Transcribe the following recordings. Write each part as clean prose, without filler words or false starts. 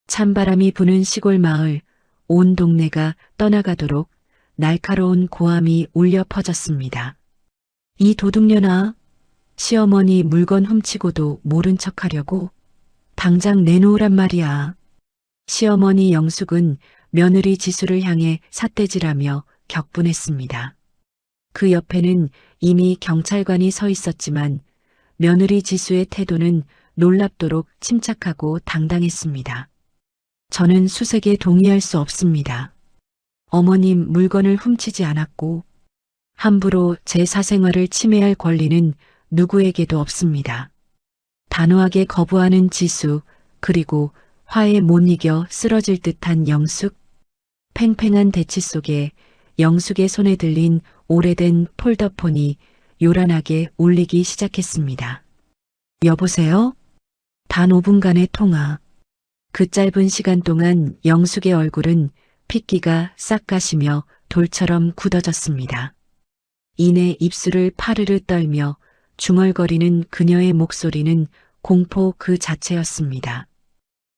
찬바람이 부는 시골 마을, 온 동네가 떠나가도록 날카로운 고함이 울려 퍼졌습니다. 이 도둑년아, 시어머니 물건 훔치고도 모른 척하려고 당장 내놓으란 말이야. 시어머니 영숙은 며느리 지수를 향해 삿대질하며 격분했습니다. 그 옆에는 이미 경찰관이 서 있었지만 며느리 지수의 태도는 놀랍도록 침착하고 당당했습니다. 저는 수색에 동의할 수 없습니다. 어머님 물건을 훔치지 않았고 함부로 제 사생활을 침해할 권리는 누구에게도 없습니다. 단호하게 거부하는 지수, 그리고 화에 못 이겨 쓰러질 듯한 영숙. 팽팽한 대치 속에 영숙의 손에 들린 오래된 폴더폰이 요란하게 울리기 시작했습니다. 여보세요? 단 5분간의 통화. 그 짧은 시간 동안 영숙의 얼굴은 핏기가 싹 가시며 돌처럼 굳어졌습니다. 이내 입술을 파르르 떨며 중얼거리는 그녀의 목소리는 공포 그 자체였습니다.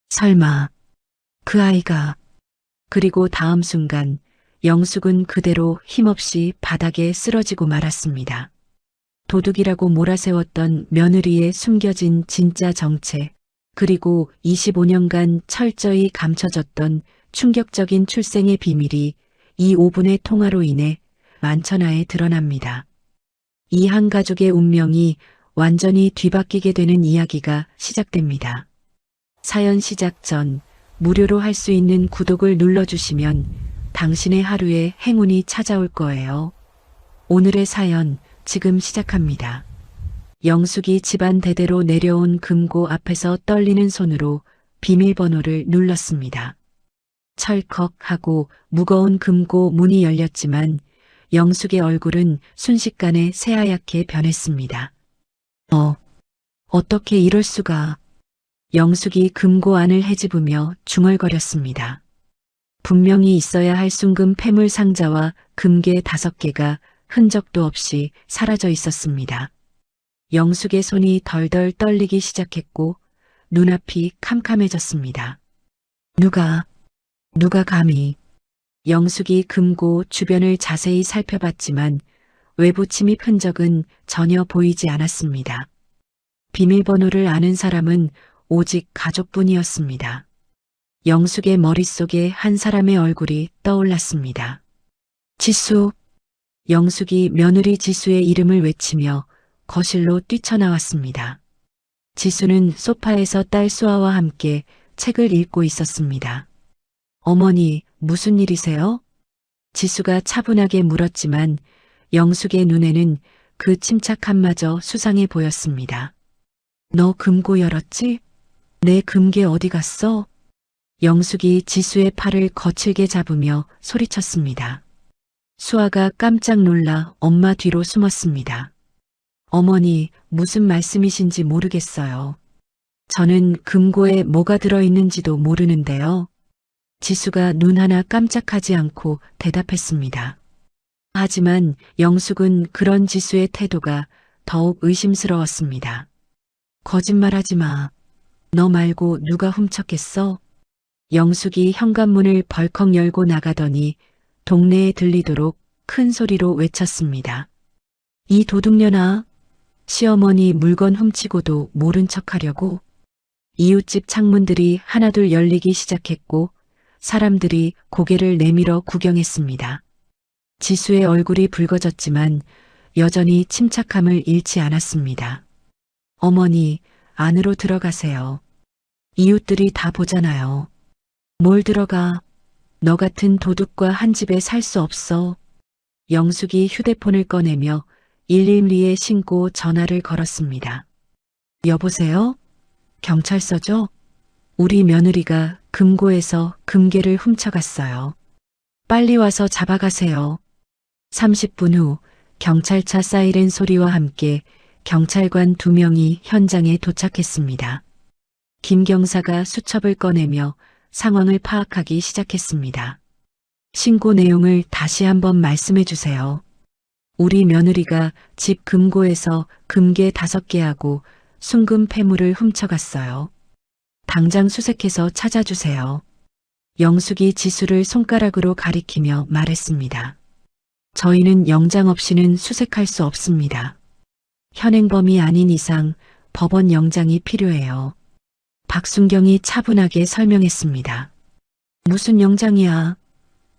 설마 그 아이가... 그리고 다음 순간 영숙은 그대로 힘없이 바닥에 쓰러지고 말았습니다. 도둑이라고 몰아세웠던 며느리의 숨겨진 진짜 정체, 그리고 25년간 철저히 감춰졌던 충격적인 출생의 비밀이 이 5분의 통화로 인해 만천하에 드러납니다. 이 한 가족의 운명이 완전히 뒤바뀌게 되는 이야기가 시작됩니다. 사연 시작 전 무료로 할 수 있는 구독을 눌러주시면 당신의 하루에 행운이 찾아올 거예요. 오늘의 사연 지금 시작합니다. 영숙이 집안 대대로 내려온 금고 앞에서 떨리는 손으로 비밀번호를 눌렀습니다. 철컥 하고 무거운 금고 문이 열렸지만 영숙의 얼굴은 순식간에 새하얗게 변했습니다. 어떻게 이럴 수가... 영숙이 금고 안을 헤집으며 중얼거렸습니다. 분명히 있어야 할 순금 폐물 상자와 금괴 5개가 흔적도 없이 사라져 있었습니다. 영숙의 손이 덜덜 떨리기 시작했고 눈앞이 캄캄해졌습니다. 누가 감히... 영숙이 금고 주변을 자세히 살펴봤지만 외부 침입 흔적은 전혀 보이지 않았습니다. 비밀번호를 아는 사람은 오직 가족뿐이었습니다. 영숙의 머릿속에 한 사람의 얼굴이 떠올랐습니다. 지수. 영숙이 며느리 지수의 이름을 외치며 거실로 뛰쳐나왔습니다. 지수는 소파에서 딸 수아와 함께 책을 읽고 있었습니다. 어머니, 무슨 일이세요? 지수가 차분하게 물었지만 영숙의 눈에는 그 침착함마저 수상해 보였습니다. 너 금고 열었지? 내 금괴 어디 갔어? 영숙이 지수의 팔을 거칠게 잡으며 소리쳤습니다. 수아가 깜짝 놀라 엄마 뒤로 숨었습니다. 어머니, 무슨 말씀이신지 모르겠어요. 저는 금고에 뭐가 들어있는지도 모르는데요. 지수가 눈 하나 깜짝하지 않고 대답했습니다. 하지만 영숙은 그런 지수의 태도가 더욱 의심스러웠습니다. 거짓말하지 마. 너 말고 누가 훔쳤겠어? 영숙이 현관문을 벌컥 열고 나가더니 동네에 들리도록 큰 소리로 외쳤습니다. 이 도둑년아, 시어머니 물건 훔치고도 모른 척하려고. 이웃집 창문들이 하나둘 열리기 시작했고 사람들이 고개를 내밀어 구경했습니다. 지수의 얼굴이 붉어졌지만 여전히 침착함을 잃지 않았습니다. 어머니, 안으로 들어가세요. 이웃들이 다 보잖아요. 뭘 들어가? 너 같은 도둑과 한 집에 살 수 없어. 영숙이 휴대폰을 꺼내며 112에 신고 전화를 걸었습니다. 여보세요? 경찰서죠? 우리 며느리가 금고에서 금괴를 훔쳐갔어요. 빨리 와서 잡아가세요. 30분 후 경찰차 사이렌 소리와 함께 경찰관 2명이 현장에 도착했습니다. 김 경사가 수첩을 꺼내며 상황을 파악하기 시작했습니다. 신고 내용을 다시 한번 말씀해 주세요. 우리 며느리가 집 금고에서 금괴 5개하고 순금 폐물을 훔쳐갔어요. 당장 수색해서 찾아주세요. 영숙이 지수를 손가락으로 가리키며 말했습니다. 저희는 영장 없이는 수색할 수 없습니다. 현행범이 아닌 이상 법원 영장이 필요해요. 박순경이 차분하게 설명했습니다. 무슨 영장이야?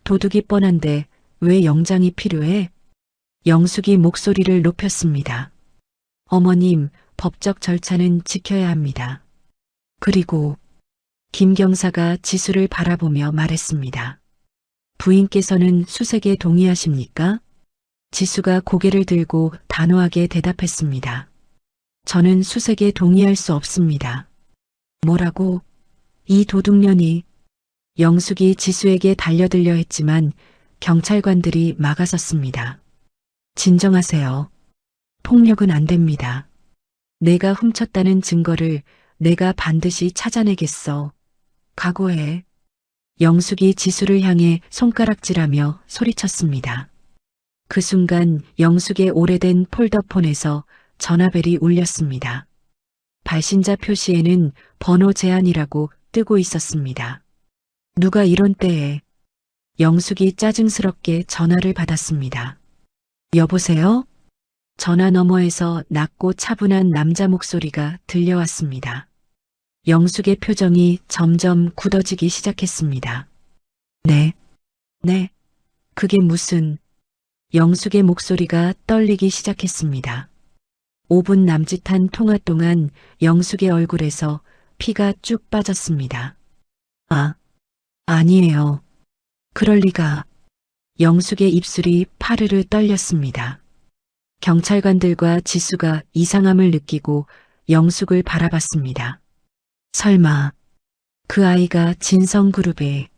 도둑이 뻔한데 왜 영장이 필요해? 영숙이 목소리를 높였습니다. 어머님, 법적 절차는 지켜야 합니다. 그리고 김 경사가 지수를 바라보며 말했습니다. 부인께서는 수색에 동의하십니까? 지수가 고개를 들고 단호하게 대답했습니다. 저는 수색에 동의할 수 없습니다. 뭐라고? 이 도둑년이. 영숙이 지수에게 달려들려 했지만 경찰관들이 막아섰습니다. 진정하세요. 폭력은 안 됩니다. 내가 훔쳤다는 증거를 내가 반드시 찾아내겠어. 각오해. 영숙이 지수를 향해 손가락질하며 소리쳤습니다. 그 순간 영숙의 오래된 폴더폰에서 전화벨이 울렸습니다. 발신자 표시에는 번호 제한이라고 뜨고 있었습니다. 누가 이런 때에. 영숙이 짜증스럽게 전화를 받았습니다. 여보세요? 전화 너머에서 낮고 차분한 남자 목소리가 들려왔습니다. 영숙의 표정이 점점 굳어지기 시작했습니다. 네. 그게 무슨. 영숙의 목소리가 떨리기 시작했습니다. 5분 남짓한 통화 동안 영숙의 얼굴에서 피가 쭉 빠졌습니다. 아니에요. 그럴 리가. 영숙의 입술이 파르르 떨렸습니다. 경찰관들과 지수가 이상함을 느끼고 영숙을 바라봤습니다. 설마 그 아이가 진성그룹에.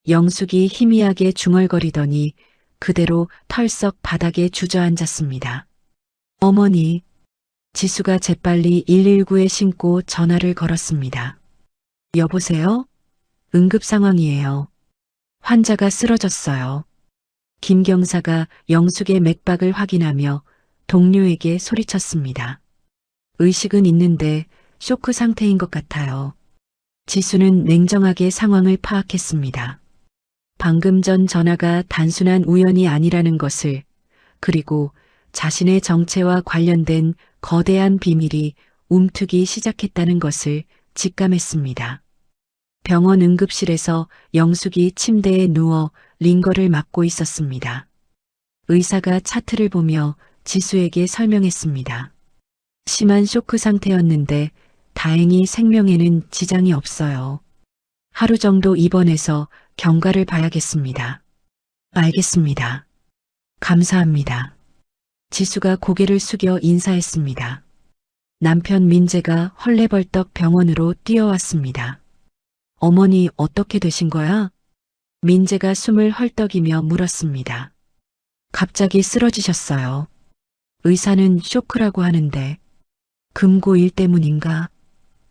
영숙이 희미하게 중얼거리더니 그대로 털썩 바닥에 주저앉았습니다. 어머니. 지수가 재빨리 119에 신고 전화를 걸었습니다. 여보세요? 응급 상황이에요. 환자가 쓰러졌어요. 김 경사가 영숙의 맥박을 확인하며 동료에게 소리쳤습니다. 의식은 있는데 쇼크 상태인 것 같아요. 지수는 냉정하게 상황을 파악했습니다. 방금 전 전화가 단순한 우연이 아니라는 것을, 그리고 자신의 정체와 관련된 거대한 비밀이 움트기 시작했다는 것을 직감했습니다. 병원 응급실에서 영숙이 침대에 누워 링거를 맞고 있었습니다. 의사가 차트를 보며 지수에게 설명했습니다. 심한 쇼크 상태였는데 다행히 생명에는 지장이 없어요. 하루 정도 입원해서 경과를 봐야겠습니다. 알겠습니다. 감사합니다. 지수가 고개를 숙여 인사했습니다. 남편 민재가 헐레벌떡 병원으로 뛰어왔습니다. 어머니 어떻게 되신 거야? 민재가 숨을 헐떡이며 물었습니다. 갑자기 쓰러지셨어요. 의사는 쇼크라고 하는데. 금고 일 때문인가?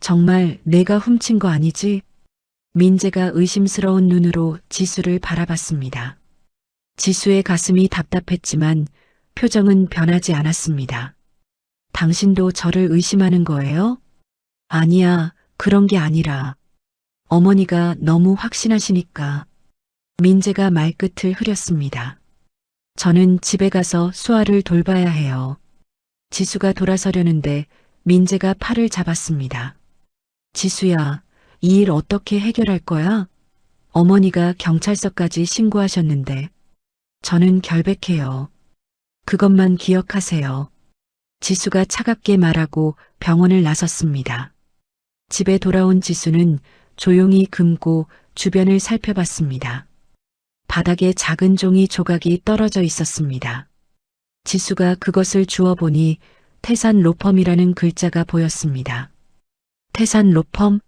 정말 내가 훔친 거 아니지? 민재가 의심스러운 눈으로 지수를 바라봤습니다. 지수의 가슴이 답답했지만 표정은 변하지 않았습니다. 당신도 저를 의심하는 거예요? 아니야, 그런 게 아니라. 어머니가 너무 확신하시니까. 민재가 말끝을 흐렸습니다. 저는 집에 가서 수아를 돌봐야 해요. 지수가 돌아서려는데 민재가 팔을 잡았습니다. 지수야, 이 일 어떻게 해결할 거야? 어머니가 경찰서까지 신고하셨는데. 저는 결백해요. 그것만 기억하세요. 지수가 차갑게 말하고 병원을 나섰습니다. 집에 돌아온 지수는 조용히 금고 주변을 살펴봤습니다. 바닥에 작은 종이 조각이 떨어져 있었습니다. 지수가 그것을 주워보니 태산 로펌이라는 글자가 보였습니다. 태산 로펌?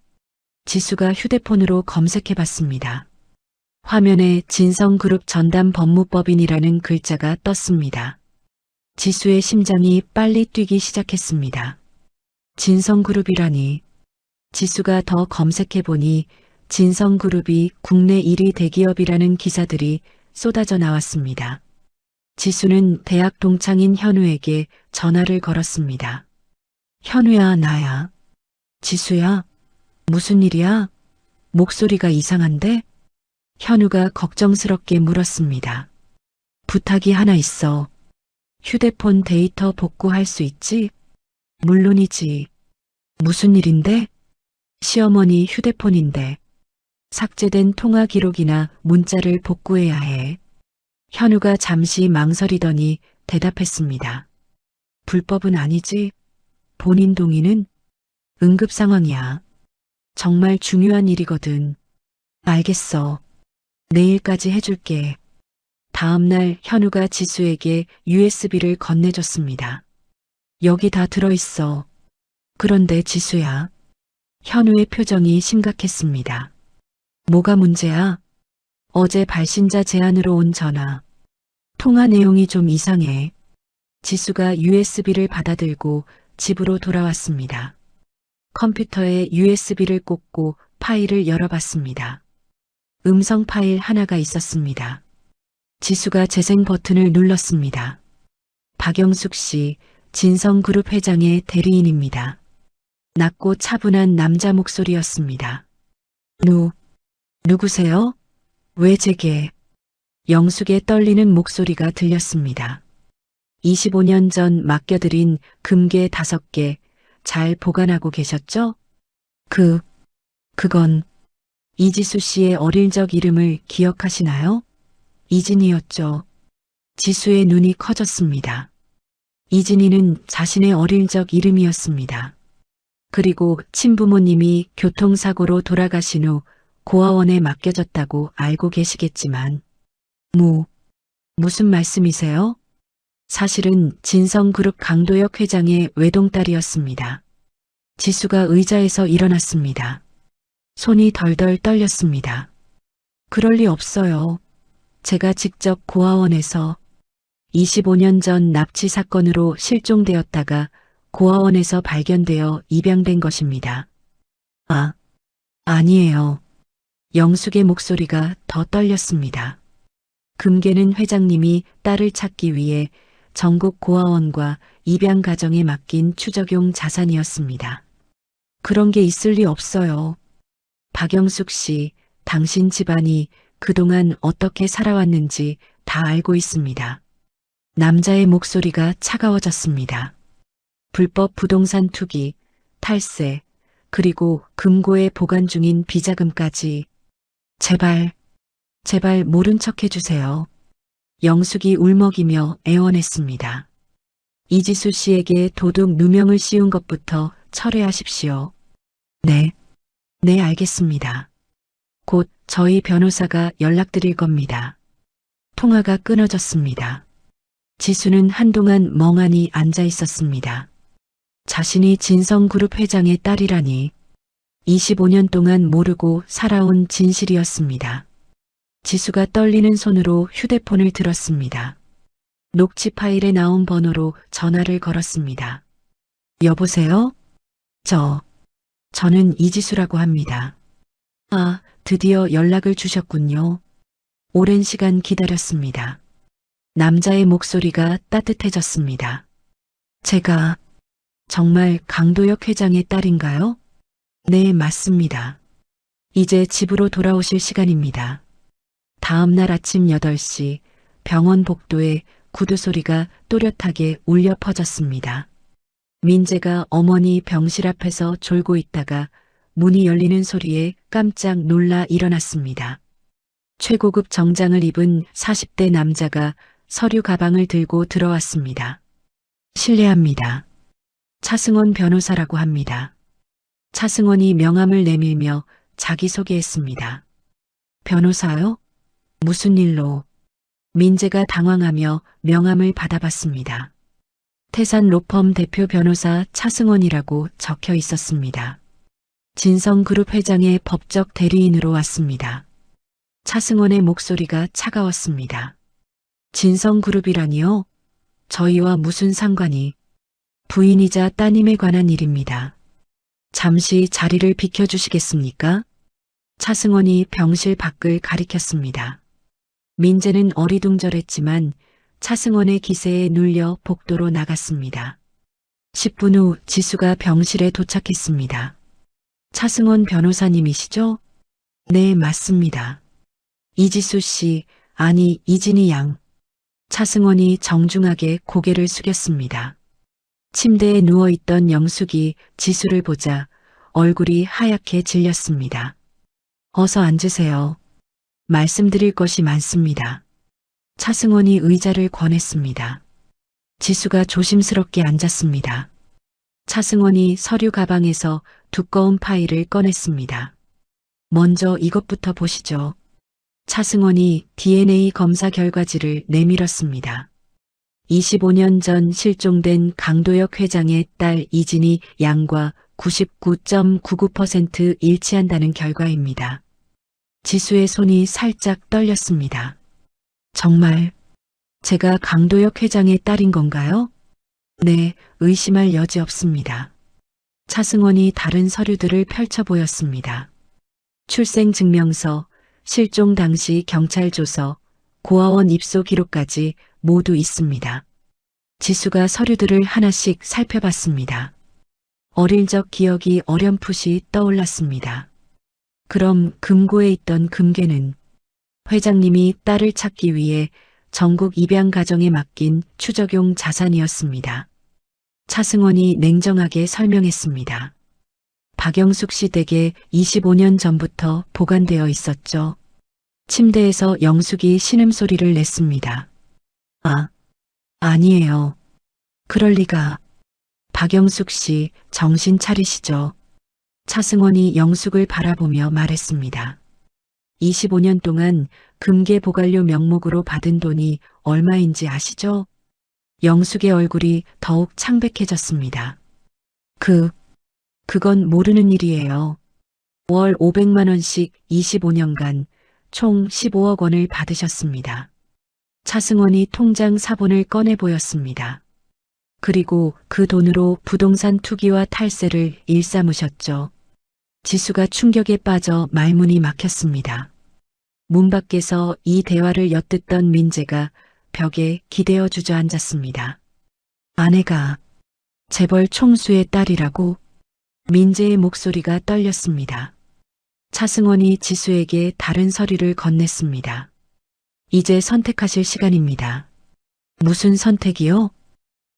지수가 휴대폰으로 검색해봤습니다. 화면에 진성그룹 전담 법무법인이라는 글자가 떴습니다. 지수의 심장이 빨리 뛰기 시작했습니다. 진성그룹이라니. 지수가 더 검색해보니 진성그룹이 국내 1위 대기업이라는 기사들이 쏟아져 나왔습니다. 지수는 대학 동창인 현우에게 전화를 걸었습니다. 현우야, 나야. 지수야? 무슨 일이야? 목소리가 이상한데? 현우가 걱정스럽게 물었습니다. 부탁이 하나 있어. 휴대폰 데이터 복구할 수 있지? 물론이지. 무슨 일인데? 시어머니 휴대폰인데. 삭제된 통화 기록이나 문자를 복구해야 해. 현우가 잠시 망설이더니 대답했습니다. 불법은 아니지. 본인 동의는? 응급 상황이야. 정말 중요한 일이거든. 알겠어. 내일까지 해줄게. 다음날 현우가 지수에게 USB를 건네줬습니다. 여기 다 들어있어. 그런데 지수야. 현우의 표정이 심각했습니다. 뭐가 문제야? 어제 발신자 제안으로 온 전화. 통화 내용이 좀 이상해. 지수가 USB를 받아들고 집으로 돌아왔습니다. 컴퓨터에 USB를 꽂고 파일을 열어봤습니다. 음성 파일 하나가 있었습니다. 지수가 재생 버튼을 눌렀습니다. 박영숙 씨, 진성그룹 회장의 대리인입니다. 낮고 차분한 남자 목소리였습니다. 누구세요? 왜 제게? 영숙의 떨리는 목소리가 들렸습니다. 25년 전 맡겨드린 금괴 5개 잘 보관하고 계셨죠? 그건 이지수 씨의 어릴 적 이름을 기억하시나요? 이진이였죠. 지수의 눈이 커졌습니다. 이진이는 자신의 어릴 적 이름이었습니다. 그리고 친부모님이 교통사고로 돌아가신 후 고아원에 맡겨졌다고 알고 계시겠지만 무슨 말씀이세요? 사실은 진성그룹 강도혁 회장의 외동딸이었습니다. 지수가 의자에서 일어났습니다. 손이 덜덜 떨렸습니다. 그럴 리 없어요. 제가 직접 고아원에서 25년 전 납치 사건으로 실종되었다가 고아원에서 발견되어 입양된 것입니다. 아니에요. 영숙의 목소리가 더 떨렸습니다. 금괴는 회장님이 딸을 찾기 위해 전국 고아원과 입양 가정에 맡긴 추적용 자산이었습니다. 그런 게 있을 리 없어요. 박영숙 씨, 당신 집안이 그동안 어떻게 살아왔는지 다 알고 있습니다. 남자의 목소리가 차가워졌습니다. 불법 부동산 투기, 탈세, 그리고 금고에 보관 중인 비자금까지. 제발 모른 척 해주세요. 영숙이 울먹이며 애원했습니다. 이지수 씨에게 도둑 누명을 씌운 것부터 철회하십시오. 네, 알겠습니다. 곧 저희 변호사가 연락드릴 겁니다. 통화가 끊어졌습니다. 지수는 한동안 멍하니 앉아 있었습니다. 자신이 진성그룹 회장의 딸이라니 25년 동안 모르고 살아온 진실이었습니다. 지수가 떨리는 손으로 휴대폰을 들었습니다. 녹취 파일에 나온 번호로 전화를 걸었습니다. 여보세요? 저는 이지수라고 합니다. 드디어 연락을 주셨군요. 오랜 시간 기다렸습니다. 남자의 목소리가 따뜻해졌습니다. 제가 정말 강도혁 회장의 딸인가요? 네, 맞습니다. 이제 집으로 돌아오실 시간입니다. 다음 날 아침 8시 병원 복도에 구두 소리가 또렷하게 울려 퍼졌습니다. 민재가 어머니 병실 앞에서 졸고 있다가 문이 열리는 소리에 깜짝 놀라 일어났습니다. 최고급 정장을 입은 40대 남자가 서류 가방을 들고 들어왔습니다. 실례합니다. 차승원 변호사라고 합니다. 차승원이 명함을 내밀며 자기소개했습니다. 변호사요? 무슨 일로? 민재가 당황하며 명함을 받아봤습니다. 태산 로펌 대표 변호사 차승원이라고 적혀 있었습니다. 진성그룹 회장의 법적 대리인으로 왔습니다. 차승원의 목소리가 차가웠습니다. 진성그룹이라니요? 저희와 무슨 상관이? 부인이자 따님에 관한 일입니다. 잠시 자리를 비켜주시겠습니까? 차승원이 병실 밖을 가리켰습니다. 민재는 어리둥절했지만 차승원의 기세에 눌려 복도로 나갔습니다. 10분 후 지수가 병실에 도착했습니다. 차승원 변호사님이시죠? 네, 맞습니다. 이지수 씨, 아니, 이진희 양. 차승원이 정중하게 고개를 숙였습니다. 침대에 누워있던 영숙이 지수를 보자 얼굴이 하얗게 질렸습니다. 어서 앉으세요. 말씀드릴 것이 많습니다. 차승원이 의자를 권했습니다. 지수가 조심스럽게 앉았습니다. 차승원이 서류 가방에서 두꺼운 파일을 꺼냈습니다. 먼저 이것부터 보시죠. 차승원이 DNA 검사 결과지를 내밀었습니다. 25년 전 실종된 강도혁 회장의 딸 이진희 양과 99.99% 일치한다는 결과입니다. 지수의 손이 살짝 떨렸습니다. 정말 제가 강도혁 회장의 딸인 건가요? 네, 의심할 여지 없습니다. 차승원이 다른 서류들을 펼쳐 보였습니다. 출생증명서, 실종 당시 경찰 조서, 고아원 입소 기록까지 모두 있습니다. 지수가 서류들을 하나씩 살펴봤습니다. 어릴 적 기억이 어렴풋이 떠올랐습니다. 그럼 금고에 있던 금괴는 회장님이 딸을 찾기 위해 전국 입양 가정에 맡긴 추적용 자산이었습니다. 차승원이 냉정하게 설명했습니다. 박영숙 씨 댁에 25년 전부터 보관되어 있었죠. 침대에서 영숙이 신음소리를 냈습니다. 아니에요. 그럴 리가. 박영숙 씨, 정신 차리시죠. 차승원이 영숙을 바라보며 말했습니다. 25년 동안 금괴 보관료 명목으로 받은 돈이 얼마인지 아시죠? 영숙의 얼굴이 더욱 창백해졌습니다. 그건 모르는 일이에요. 월 500만 원씩 25년간 총 15억 원을 받으셨습니다. 차승원이 통장 사본을 꺼내 보였습니다. 그리고 그 돈으로 부동산 투기와 탈세를 일삼으셨죠. 지수가 충격에 빠져 말문이 막혔습니다. 문 밖에서 이 대화를 엿듣던 민재가 벽에 기대어 주저앉았습니다. 아내가 재벌 총수의 딸이라고? 민재의 목소리가 떨렸습니다. 차승원이 지수에게 다른 서류를 건넸습니다. 이제 선택하실 시간입니다. 무슨 선택이요?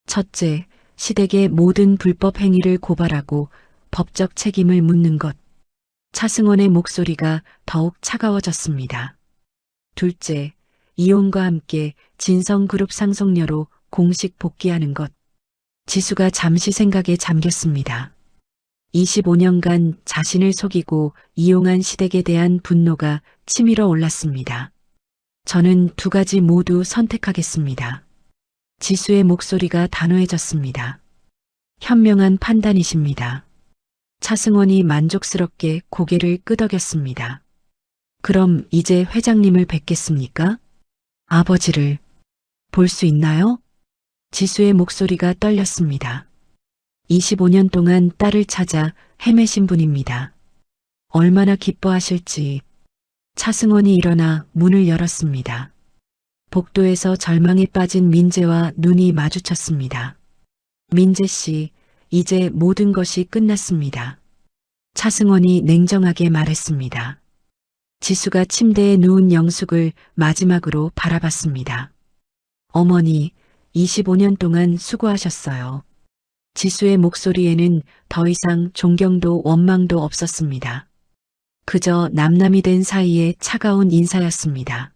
첫째, 시댁의 모든 불법 행위를 고발하고 법적 책임을 묻는 것. 차승원의 목소리가 더욱 차가워졌습니다. 둘째, 이혼과 함께 진성그룹 상속녀로 공식 복귀하는 것. 지수가 잠시 생각에 잠겼습니다. 25년간 자신을 속이고 이용한 시댁에 대한 분노가 치밀어 올랐습니다. 저는 두 가지 모두 선택하겠습니다. 지수의 목소리가 단호해졌습니다. 현명한 판단이십니다. 차승원이 만족스럽게 고개를 끄덕였습니다. 그럼 이제 회장님을 뵙겠습니까? 아버지를 볼 수 있나요? 지수의 목소리가 떨렸습니다. 25년 동안 딸을 찾아 헤매신 분입니다. 얼마나 기뻐하실지. 차승원이 일어나 문을 열었습니다. 복도에서 절망에 빠진 민재와 눈이 마주쳤습니다. 민재 씨, 이제 모든 것이 끝났습니다. 차승원이 냉정하게 말했습니다. 지수가 침대에 누운 영숙을 마지막으로 바라봤습니다. 어머니, 25년 동안 수고하셨어요. 지수의 목소리에는 더 이상 존경도 원망도 없었습니다. 그저 남남이 된 사이의 차가운 인사였습니다.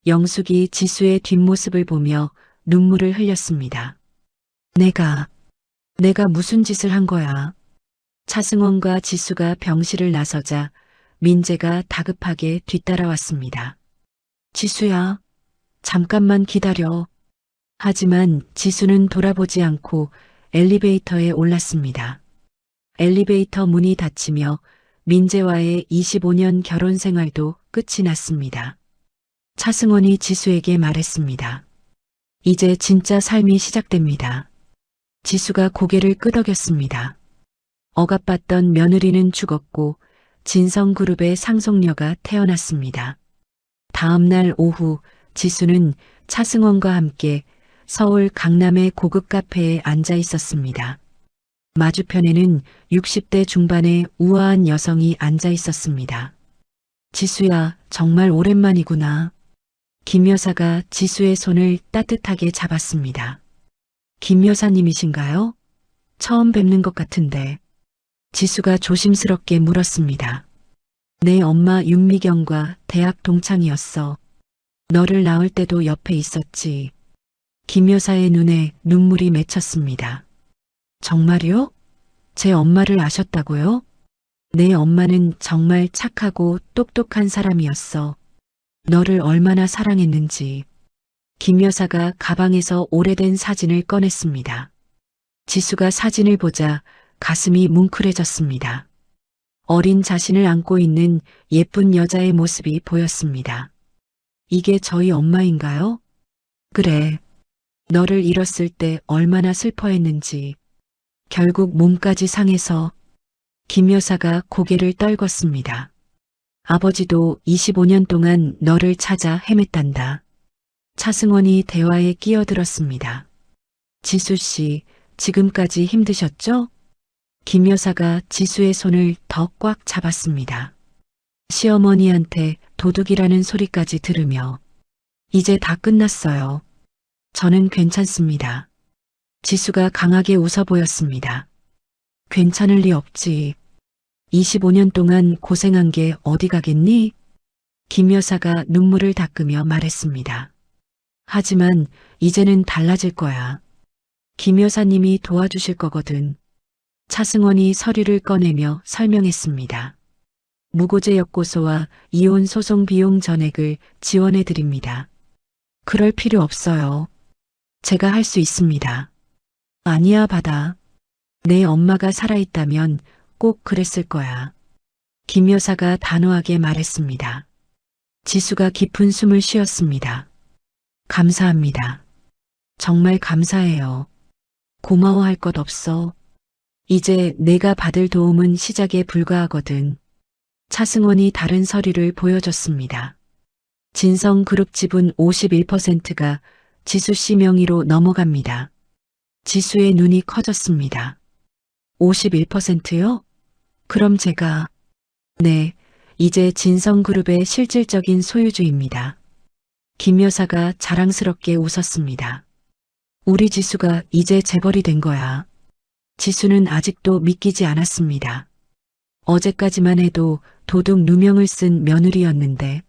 영숙이 지수의 뒷모습을 보며 눈물을 흘렸습니다. 내가 무슨 짓을 한 거야? 차승원과 지수가 병실을 나서자 민재가 다급하게 뒤따라왔습니다. 지수야, 잠깐만 기다려. 하지만 지수는 돌아보지 않고 엘리베이터에 올랐습니다. 엘리베이터 문이 닫히며 민재와의 25년 결혼 생활도 끝이 났습니다. 차승원이 지수에게 말했습니다. 이제 진짜 삶이 시작됩니다. 지수가 고개를 끄덕였습니다. 억압받던 며느리는 죽었고 진성그룹의 상속녀가 태어났습니다. 다음 날 오후 지수는 차승원과 함께 서울 강남의 고급 카페에 앉아 있었습니다. 맞은편에는 60대 중반의 우아한 여성이 앉아 있었습니다. 지수야, 정말 오랜만이구나. 김 여사가 지수의 손을 따뜻하게 잡았습니다. 김 여사님이신가요? 처음 뵙는 것 같은데. 지수가 조심스럽게 물었습니다. 내 엄마 윤미경과 대학 동창이었어. 너를 낳을 때도 옆에 있었지. 김 여사의 눈에 눈물이 맺혔습니다. 정말요? 제 엄마를 아셨다고요? 내 엄마는 정말 착하고 똑똑한 사람이었어. 너를 얼마나 사랑했는지. 김 여사가 가방에서 오래된 사진을 꺼냈습니다. 지수가 사진을 보자 가슴이 뭉클해졌습니다. 어린 자신을 안고 있는 예쁜 여자의 모습이 보였습니다. 이게 저희 엄마인가요? 그래. 너를 잃었을 때 얼마나 슬퍼했는지. 결국 몸까지 상해서. 김 여사가 고개를 떨궜습니다. 아버지도 25년 동안 너를 찾아 헤맸단다. 차승원이 대화에 끼어들었습니다. 지수 씨, 지금까지 힘드셨죠? 김 여사가 지수의 손을 더 꽉 잡았습니다. 시어머니한테 도둑이라는 소리까지 들으며 이제 다 끝났어요. 저는 괜찮습니다. 지수가 강하게 웃어 보였습니다. 괜찮을 리 없지. 25년 동안 고생한 게 어디 가겠니? 김 여사가 눈물을 닦으며 말했습니다. 하지만 이제는 달라질 거야. 김 여사님이 도와주실 거거든. 차승원이 서류를 꺼내며 설명했습니다. 무고죄 역고소와 이혼 소송 비용 전액을 지원해 드립니다. 그럴 필요 없어요. 제가 할 수 있습니다. 아니야, 받아. 내 엄마가 살아있다면 꼭 그랬을 거야. 김 여사가 단호하게 말했습니다. 지수가 깊은 숨을 쉬었습니다. 감사합니다. 정말 감사해요. 고마워할 것 없어. 이제 내가 받을 도움은 시작에 불과하거든. 차승원이 다른 서류를 보여줬습니다. 진성그룹 지분 51%가 지수 씨 명의로 넘어갑니다. 지수의 눈이 커졌습니다. 51%요? 그럼 제가... 네, 이제 진성그룹의 실질적인 소유주입니다. 김 여사가 자랑스럽게 웃었습니다. 우리 지수가 이제 재벌이 된 거야. 지수는 아직도 믿기지 않았습니다. 어제까지만 해도 도둑 누명을 쓴 며느리였는데.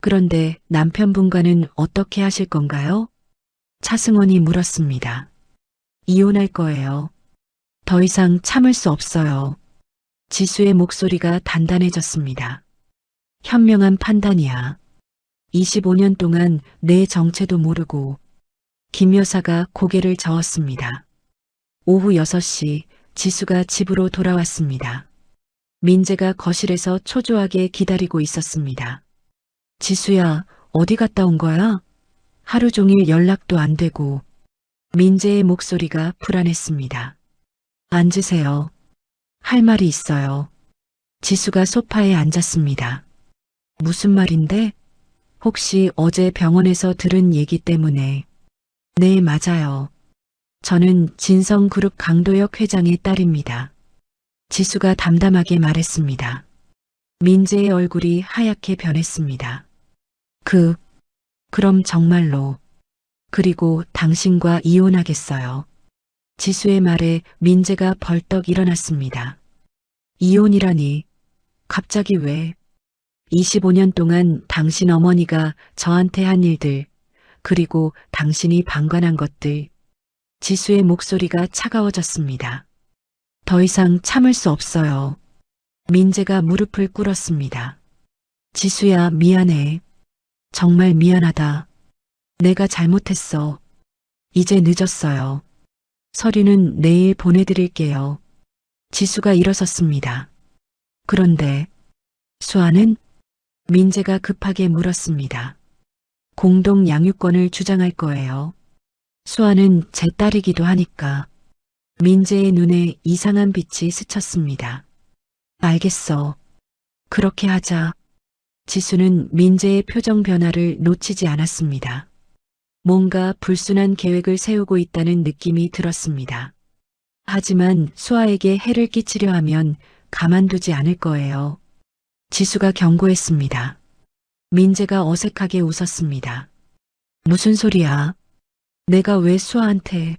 그런데 남편분과는 어떻게 하실 건가요? 차승원이 물었습니다. 이혼할 거예요. 더 이상 참을 수 없어요. 지수의 목소리가 단단해졌습니다. 현명한 판단이야. 25년 동안 내 정체도 모르고. 김 여사가 고개를 저었습니다. 오후 6시 지수가 집으로 돌아왔습니다. 민재가 거실에서 초조하게 기다리고 있었습니다. 지수야, 어디 갔다 온 거야? 하루 종일 연락도 안 되고. 민재의 목소리가 불안했습니다. 앉으세요. 할 말이 있어요. 지수가 소파에 앉았습니다. 무슨 말인데? 혹시 어제 병원에서 들은 얘기 때문에. 네, 맞아요. 저는 진성그룹 강도혁 회장의 딸입니다. 지수가 담담하게 말했습니다. 민재의 얼굴이 하얗게 변했습니다. 그럼 정말로. 그리고 당신과 이혼하겠어요. 지수의 말에 민재가 벌떡 일어났습니다. 이혼이라니. 갑자기 왜? 25년 동안 당신 어머니가 저한테 한 일들, 그리고 당신이 방관한 것들. 지수의 목소리가 차가워졌습니다. 더 이상 참을 수 없어요. 민재가 무릎을 꿇었습니다. 지수야, 미안해. 정말 미안하다. 내가 잘못했어. 이제 늦었어요. 서류는 내일 보내드릴게요. 지수가 일어섰습니다. 그런데 수아는? 민재가 급하게 물었습니다. 공동 양육권을 주장할 거예요. 수아는 제 딸이기도 하니까. 민재의 눈에 이상한 빛이 스쳤습니다. 알겠어. 그렇게 하자. 지수는 민재의 표정 변화를 놓치지 않았습니다. 뭔가 불순한 계획을 세우고 있다는 느낌이 들었습니다. 하지만 수아에게 해를 끼치려 하면 가만두지 않을 거예요. 지수가 경고했습니다. 민재가 어색하게 웃었습니다. 무슨 소리야? 내가 왜 수아한테?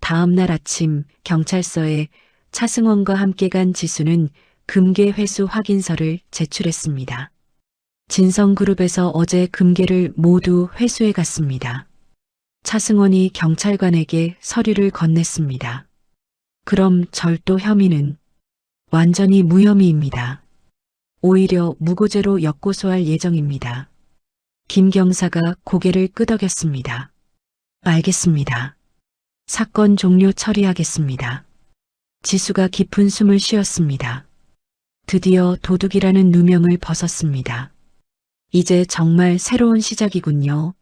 다음 날 아침 경찰서에 차승원과 함께 간 지수는 금괴 회수 확인서를 제출했습니다. 진성그룹에서 어제 금괴를 모두 회수해 갔습니다. 차승원이 경찰관에게 서류를 건넸습니다. 그럼 절도 혐의는 완전히 무혐의입니다. 오히려 무고죄로 역고소할 예정입니다. 김 경사가 고개를 끄덕였습니다. 알겠습니다. 사건 종료 처리하겠습니다. 지수가 깊은 숨을 쉬었습니다. 드디어 도둑이라는 누명을 벗었습니다. 이제 정말 새로운 시작이군요.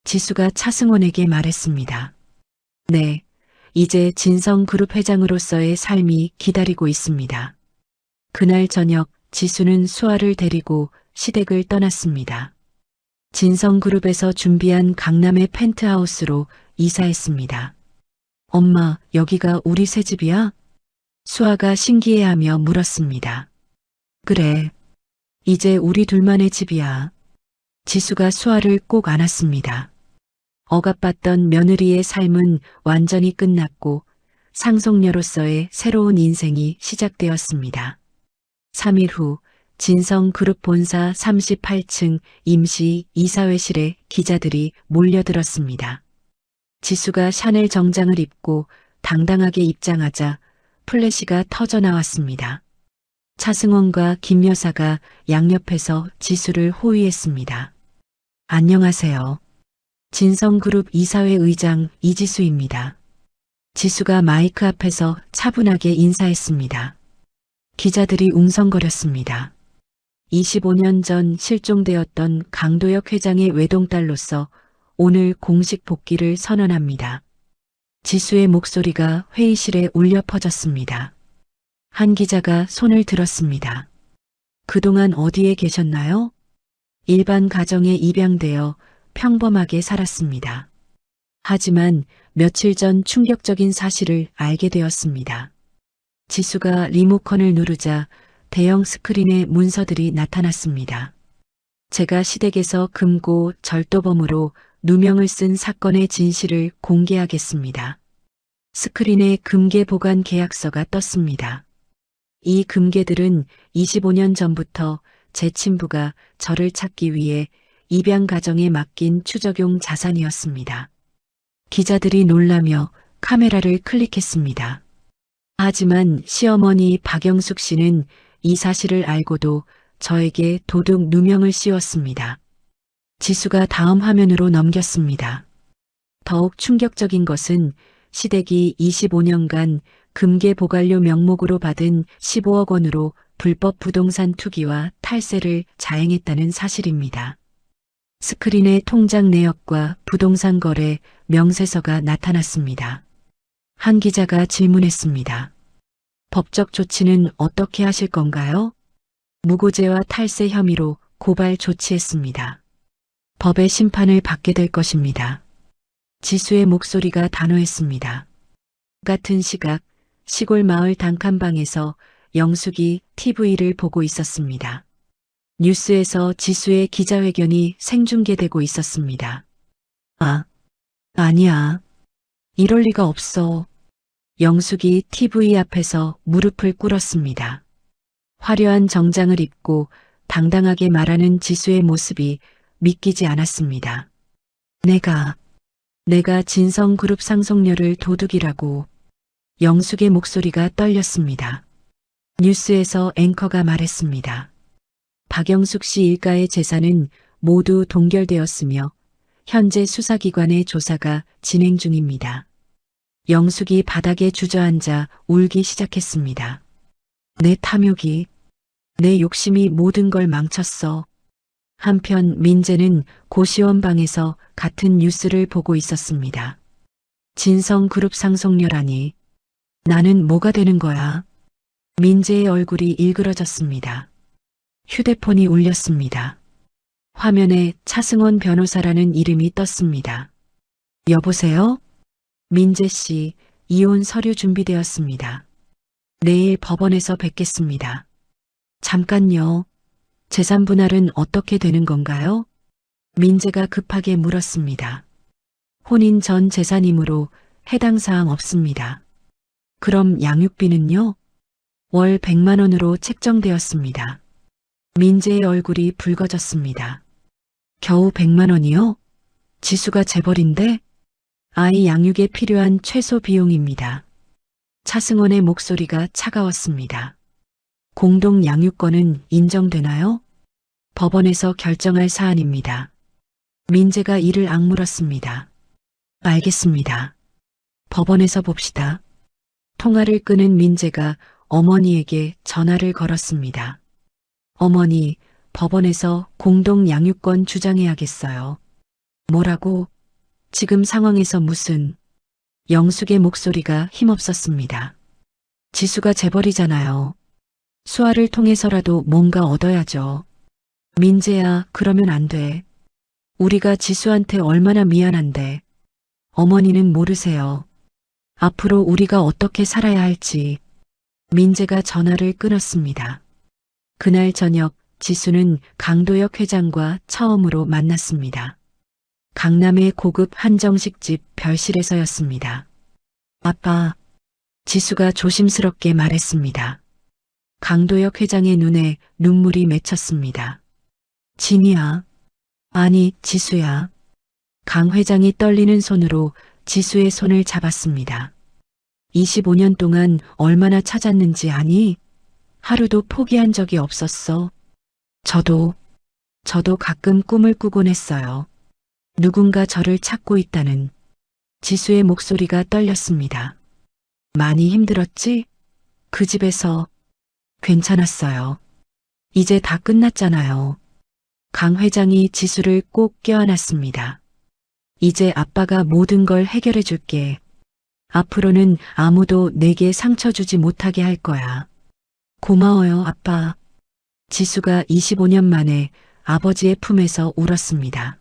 지수가 차승원에게 말했습니다. 네, 이제 진성그룹 회장으로서의 삶이 기다리고 있습니다. 그날 저녁 지수는 수아를 데리고 시댁을 떠났습니다. 진성그룹에서 준비한 강남의 펜트하우스로 이사했습니다. 엄마, 여기가 우리 새 집이야? 수아가 신기해하며 물었습니다. 그래. 이제 우리 둘만의 집이야. 지수가 수아를 꼭 안았습니다. 억압받던 며느리의 삶은 완전히 끝났고 상속녀로서의 새로운 인생이 시작되었습니다. 3일 후 진성그룹 본사 38층 임시 이사회실에 기자들이 몰려들었습니다. 지수가 샤넬 정장을 입고 당당하게 입장하자 플래시가 터져 나왔습니다. 차승원과 김 여사가 양옆에서 지수를 호위했습니다. 안녕하세요. 진성그룹 이사회 의장 이지수입니다. 지수가 마이크 앞에서 차분하게 인사했습니다. 기자들이 웅성거렸습니다. 25년 전 실종되었던 강도혁 회장의 외동딸로서 오늘 공식 복귀를 선언합니다. 지수의 목소리가 회의실에 울려 퍼졌습니다. 한 기자가 손을 들었습니다. 그동안 어디에 계셨나요? 일반 가정에 입양되어 평범하게 살았습니다. 하지만 며칠 전 충격적인 사실을 알게 되었습니다. 지수가 리모컨을 누르자 대형 스크린에 문서들이 나타났습니다. 제가 시댁에서 금고 절도범으로 누명을 쓴 사건의 진실을 공개하겠습니다. 스크린에 금괴 보관 계약서가 떴습니다. 이 금괴들은 25년 전부터 제 친부가 저를 찾기 위해 입양 가정에 맡긴 추적용 자산이었습니다. 기자들이 놀라며 카메라를 클릭했습니다. 하지만 시어머니 박영숙 씨는 이 사실을 알고도 저에게 도둑 누명을 씌웠습니다. 지수가 다음 화면으로 넘겼습니다. 더욱 충격적인 것은 시댁이 25년간 금괴 보관료 명목으로 받은 15억 원으로 불법 부동산 투기와 탈세를 자행했다는 사실입니다. 스크린에 통장 내역과 부동산 거래 명세서가 나타났습니다. 한 기자가 질문했습니다. 법적 조치는 어떻게 하실 건가요? 무고죄와 탈세 혐의로 고발 조치했습니다. 법의 심판을 받게 될 것입니다. 지수의 목소리가 단호했습니다. 같은 시각 시골 마을 단칸방에서 영숙이 TV를 보고 있었습니다. 뉴스에서 지수의 기자회견이 생중계되고 있었습니다. 아니야. 이럴 리가 없어. 영숙이 TV 앞에서 무릎을 꿇었습니다. 화려한 정장을 입고 당당하게 말하는 지수의 모습이 믿기지 않았습니다. 내가 진성그룹 상속녀를 도둑이라고. 영숙의 목소리가 떨렸습니다. 뉴스에서 앵커가 말했습니다. 박영숙 씨 일가의 재산은 모두 동결되었으며 현재 수사기관의 조사가 진행 중입니다. 영숙이 바닥에 주저앉아 울기 시작했습니다. 내 탐욕이, 내 욕심이 모든 걸 망쳤어. 한편 민재는 고시원 방에서 같은 뉴스를 보고 있었습니다. 진성그룹 상속녀라니. 나는 뭐가 되는 거야? 민재의 얼굴이 일그러졌습니다. 휴대폰이 울렸습니다. 화면에 차승원 변호사라는 이름이 떴습니다. 여보세요? 민재 씨, 이혼 서류 준비되었습니다. 내일 법원에서 뵙겠습니다. 잠깐요. 재산 분할은 어떻게 되는 건가요? 민재가 급하게 물었습니다. 혼인 전 재산이므로 해당 사항 없습니다. 그럼 양육비는요? 월 100만 원으로 책정되었습니다. 민재의 얼굴이 붉어졌습니다. 겨우 100만 원이요? 지수가 재벌인데? 아이 양육에 필요한 최소 비용입니다. 차승원의 목소리가 차가웠습니다. 공동 양육권은 인정되나요? 법원에서 결정할 사안입니다. 민재가 이를 악물었습니다. 알겠습니다. 법원에서 봅시다. 통화를 끊은 민재가 어머니에게 전화를 걸었습니다. 어머니, 법원에서 공동 양육권 주장해야겠어요. 뭐라고? 지금 상황에서 무슨? 영숙의 목소리가 힘없었습니다. 지수가 재벌이잖아요. 수아를 통해서라도 뭔가 얻어야죠. 민재야, 그러면 안 돼. 우리가 지수한테 얼마나 미안한데. 어머니는 모르세요. 앞으로 우리가 어떻게 살아야 할지. 민재가 전화를 끊었습니다. 그날 저녁 지수는 강도혁 회장과 처음으로 만났습니다. 강남의 고급 한정식집 별실에서였습니다. 아빠, 지수가 조심스럽게 말했습니다. 강도혁 회장의 눈에 눈물이 맺혔습니다. 진이야. 아니, 지수야. 강 회장이 떨리는 손으로 지수의 손을 잡았습니다. 25년 동안 얼마나 찾았는지 아니? 하루도 포기한 적이 없었어. 저도 가끔 꿈을 꾸곤 했어요. 누군가 저를 찾고 있다는. 지수의 목소리가 떨렸습니다. 많이 힘들었지? 그 집에서. 괜찮았어요. 이제 다 끝났잖아요. 강 회장이 지수를 꼭 껴안았습니다. 이제 아빠가 모든 걸 해결해 줄게. 앞으로는 아무도 내게 상처 주지 못하게 할 거야. 고마워요, 아빠. 지수가 25년 만에 아버지의 품에서 울었습니다.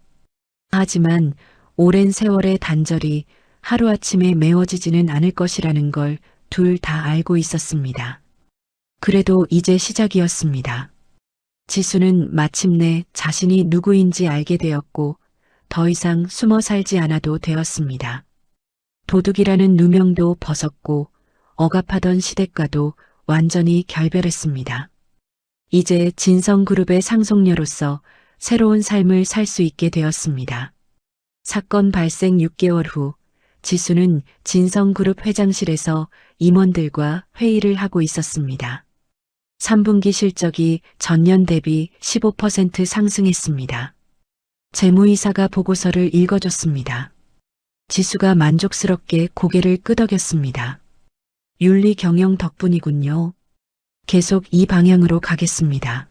하지만 오랜 세월의 단절이 하루아침에 메워지지는 않을 것이라는 걸 둘 다 알고 있었습니다. 그래도 이제 시작이었습니다. 지수는 마침내 자신이 누구인지 알게 되었고 더 이상 숨어 살지 않아도 되었습니다. 도둑이라는 누명도 벗었고 억압하던 시댁과도 완전히 결별했습니다. 이제 진성그룹의 상속녀로서 새로운 삶을 살 수 있게 되었습니다. 사건 발생 6개월 후 지수는 진성그룹 회장실에서 임원들과 회의를 하고 있었습니다. 3분기 실적이 전년 대비 15% 상승했습니다. 재무이사가 보고서를 읽어줬습니다. 지수가 만족스럽게 고개를 끄덕였습니다. 윤리 경영 덕분이군요. 계속 이 방향으로 가겠습니다.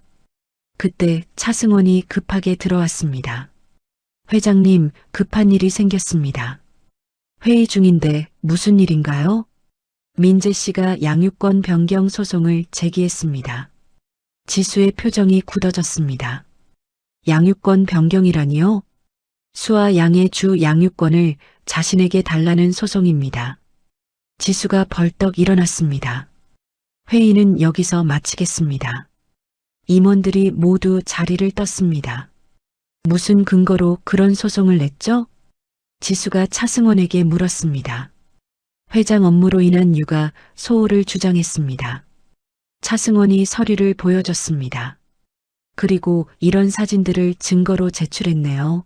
그때 차승원이 급하게 들어왔습니다. 회장님, 급한 일이 생겼습니다. 회의 중인데 무슨 일인가요? 민재 씨가 양육권 변경 소송을 제기했습니다. 지수의 표정이 굳어졌습니다. 양육권 변경이라니요? 수아 양의 주 양육권을 자신에게 달라는 소송입니다. 지수가 벌떡 일어났습니다. 회의는 여기서 마치겠습니다. 임원들이 모두 자리를 떴습니다. 무슨 근거로 그런 소송을 냈죠? 지수가 차승원에게 물었습니다. 회장 업무로 인한 육아 소홀을 주장했습니다. 차승원이 서류를 보여줬습니다. 그리고 이런 사진들을 증거로 제출했네요.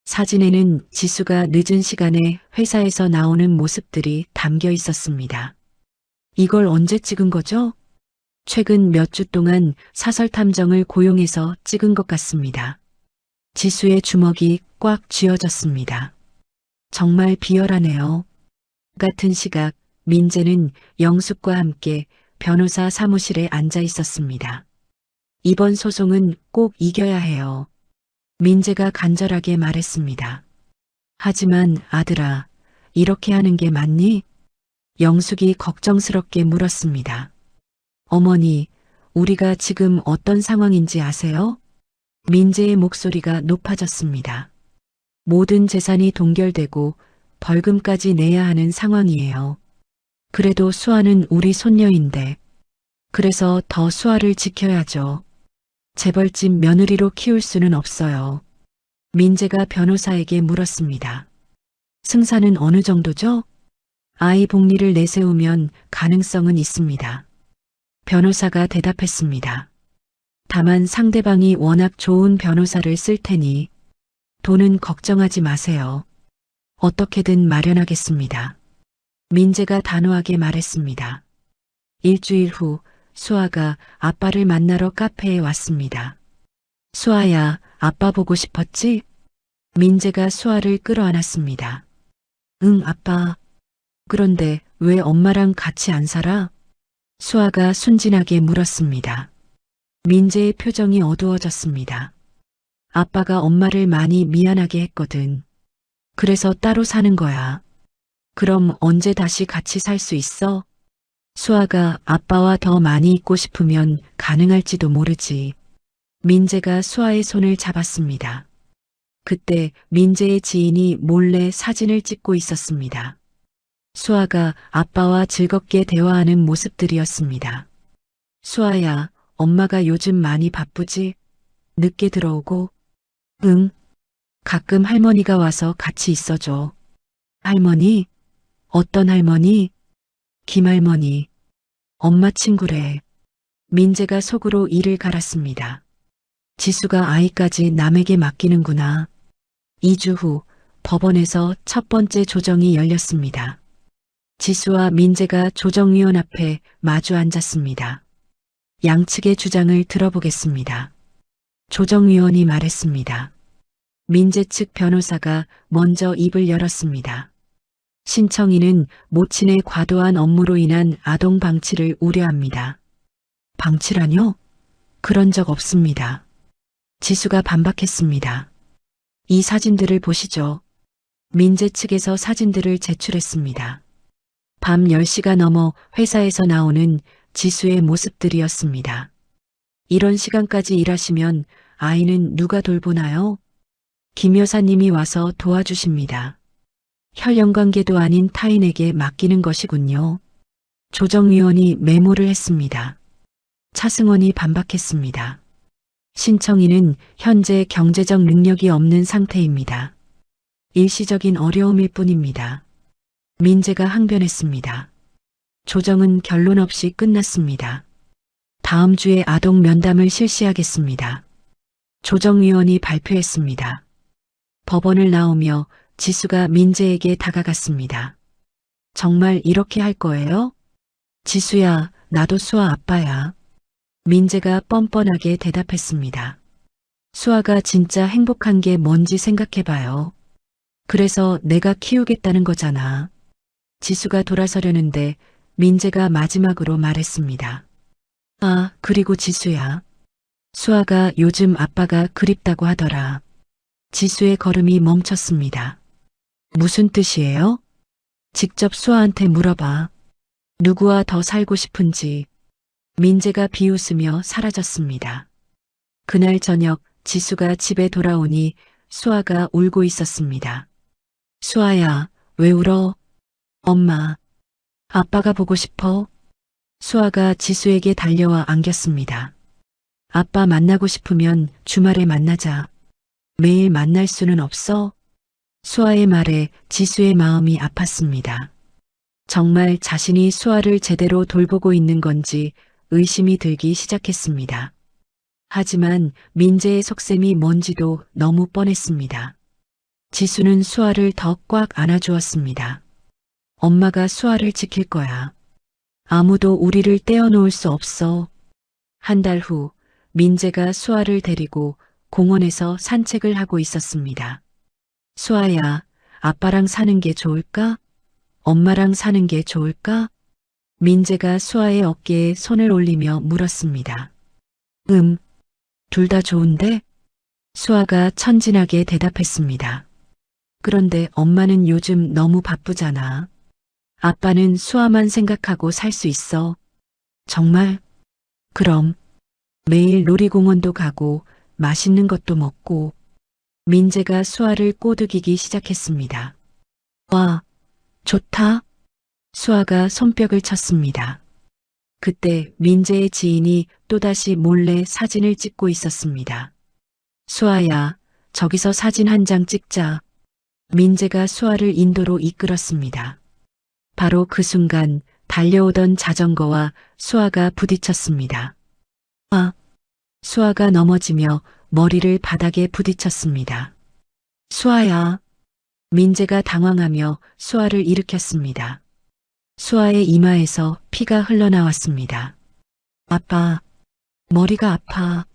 사진에는 지수가 늦은 시간에 회사에서 나오는 모습들이 담겨 있었습니다. 이걸 언제 찍은 거죠? 최근 몇 주 동안 사설 탐정을 고용해서 찍은 것 같습니다. 지수의 주먹이 꽉 쥐어졌습니다. 정말 비열하네요. 같은 시각 민재는 영숙과 함께 변호사 사무실에 앉아 있었습니다. 이번 소송은 꼭 이겨야 해요. 민재가 간절하게 말했습니다. 하지만 아들아, 이렇게 하는 게 맞니? 영숙이 걱정스럽게 물었습니다. 어머니, 우리가 지금 어떤 상황인지 아세요? 민재의 목소리가 높아졌습니다. 모든 재산이 동결되고 벌금까지 내야 하는 상황이에요. 그래도 수아는 우리 손녀인데. 그래서 더 수아를 지켜야죠. 재벌집 며느리로 키울 수는 없어요. 민재가 변호사에게 물었습니다. 승산은 어느 정도죠? 아이 복리를 내세우면 가능성은 있습니다. 변호사가 대답했습니다. 다만 상대방이 워낙 좋은 변호사를 쓸 테니 돈은 걱정하지 마세요. 어떻게든 마련하겠습니다. 민재가 단호하게 말했습니다. 일주일 후 수아가 아빠를 만나러 카페에 왔습니다. 수아야, 아빠 보고 싶었지? 민재가 수아를 끌어안았습니다. 응, 아빠. 그런데 왜 엄마랑 같이 안 살아? 수아가 순진하게 물었습니다. 민재의 표정이 어두워졌습니다. 아빠가 엄마를 많이 미안하게 했거든. 그래서 따로 사는 거야. 그럼 언제 다시 같이 살 수 있어? 수아가 아빠와 더 많이 있고 싶으면 가능할지도 모르지. 민재가 수아의 손을 잡았습니다. 그때 민재의 지인이 몰래 사진을 찍고 있었습니다. 수아가 아빠와 즐겁게 대화하는 모습들이었습니다. 수아야, 엄마가 요즘 많이 바쁘지? 늦게 들어오고? 응. 가끔 할머니가 와서 같이 있어줘. 할머니? 어떤 할머니? 김할머니. 엄마 친구래. 민재가 속으로 이를 갈았습니다. 지수가 아이까지 남에게 맡기는구나. 2주 후 법원에서 첫 번째 조정이 열렸습니다. 지수와 민재가 조정위원 앞에 마주 앉았습니다. 양측의 주장을 들어보겠습니다. 조정위원이 말했습니다. 민재 측 변호사가 먼저 입을 열었습니다. 신청인은 모친의 과도한 업무로 인한 아동 방치를 우려합니다. 방치라뇨? 그런 적 없습니다. 지수가 반박했습니다. 이 사진들을 보시죠. 민재 측에서 사진들을 제출했습니다. 밤 10시가 넘어 회사에서 나오는 지수의 모습들이었습니다. 이런 시간까지 일하시면 아이는 누가 돌보나요? 김 여사님이 와서 도와주십니다. 혈연관계도 아닌 타인에게 맡기는 것이군요. 조정위원이 메모를 했습니다. 차승원이 반박했습니다. 신청인은 현재 경제적 능력이 없는 상태입니다. 일시적인 어려움일 뿐입니다. 민재가 항변했습니다. 조정은 결론 없이 끝났습니다. 다음 주에 아동 면담을 실시하겠습니다. 조정위원이 발표했습니다. 법원을 나오며 지수가 민재에게 다가갔습니다. 정말 이렇게 할 거예요? 지수야, 나도 수아 아빠야. 민재가 뻔뻔하게 대답했습니다. 수아가 진짜 행복한 게 뭔지 생각해봐요. 그래서 내가 키우겠다는 거잖아. 지수가 돌아서려는데 민재가 마지막으로 말했습니다. 아, 그리고 지수야. 수아가 요즘 아빠가 그립다고 하더라. 지수의 걸음이 멈췄습니다. 무슨 뜻이에요? 직접 수아한테 물어봐. 누구와 더 살고 싶은지. 민재가 비웃으며 사라졌습니다. 그날 저녁 지수가 집에 돌아오니 수아가 울고 있었습니다. 수아야, 왜 울어? 엄마, 아빠가 보고 싶어? 수아가 지수에게 달려와 안겼습니다. 아빠 만나고 싶으면 주말에 만나자. 매일 만날 수는 없어? 수아의 말에 지수의 마음이 아팠습니다. 정말 자신이 수아를 제대로 돌보고 있는 건지 의심이 들기 시작했습니다. 하지만 민재의 속셈이 뭔지도 너무 뻔했습니다. 지수는 수아를 더 꽉 안아주었습니다. 엄마가 수아를 지킬 거야. 아무도 우리를 떼어놓을 수 없어. 한 달 후 민재가 수아를 데리고 공원에서 산책을 하고 있었습니다. 수아야, 아빠랑 사는 게 좋을까? 엄마랑 사는 게 좋을까? 민재가 수아의 어깨에 손을 올리며 물었습니다. 둘 다 좋은데? 수아가 천진하게 대답했습니다. 그런데 엄마는 요즘 너무 바쁘잖아. 아빠는 수아만 생각하고 살 수 있어. 정말? 그럼 매일 놀이공원도 가고 맛있는 것도 먹고. 민재가 수아를 꼬드기기 시작했습니다. 와, 좋다. 수아가 손뼉을 쳤습니다. 그때 민재의 지인이 또다시 몰래 사진을 찍고 있었습니다. 수아야, 저기서 사진 한 장 찍자. 민재가 수아를 인도로 이끌었습니다. 바로 그 순간 달려오던 자전거와 수아가 부딪혔습니다. 아! 수아가 넘어지며 머리를 바닥에 부딪혔습니다. 수아야! 민재가 당황하며 수아를 일으켰습니다. 수아의 이마에서 피가 흘러나왔습니다. 아빠, 머리가 아파.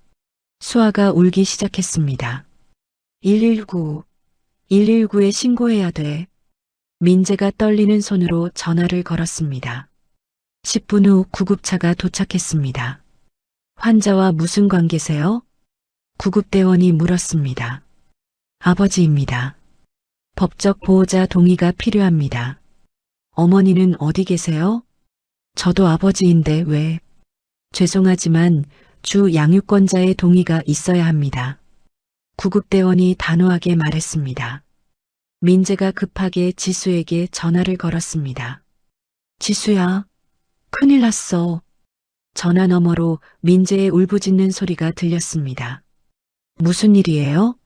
수아가 울기 시작했습니다. 119, 119에 신고해야 돼. 민재가 떨리는 손으로 전화를 걸었습니다. 10분 후 구급차가 도착했습니다. 환자와 무슨 관계세요? 구급대원이 물었습니다. 아버지입니다. 법적 보호자 동의가 필요합니다. 어머니는 어디 계세요? 저도 아버지인데 왜? 죄송하지만 주 양육권자의 동의가 있어야 합니다. 구급대원이 단호하게 말했습니다. 민재가 급하게 지수에게 전화를 걸었습니다. 지수야, 큰일 났어. 전화 너머로 민재의 울부짖는 소리가 들렸습니다. 무슨 일이에요?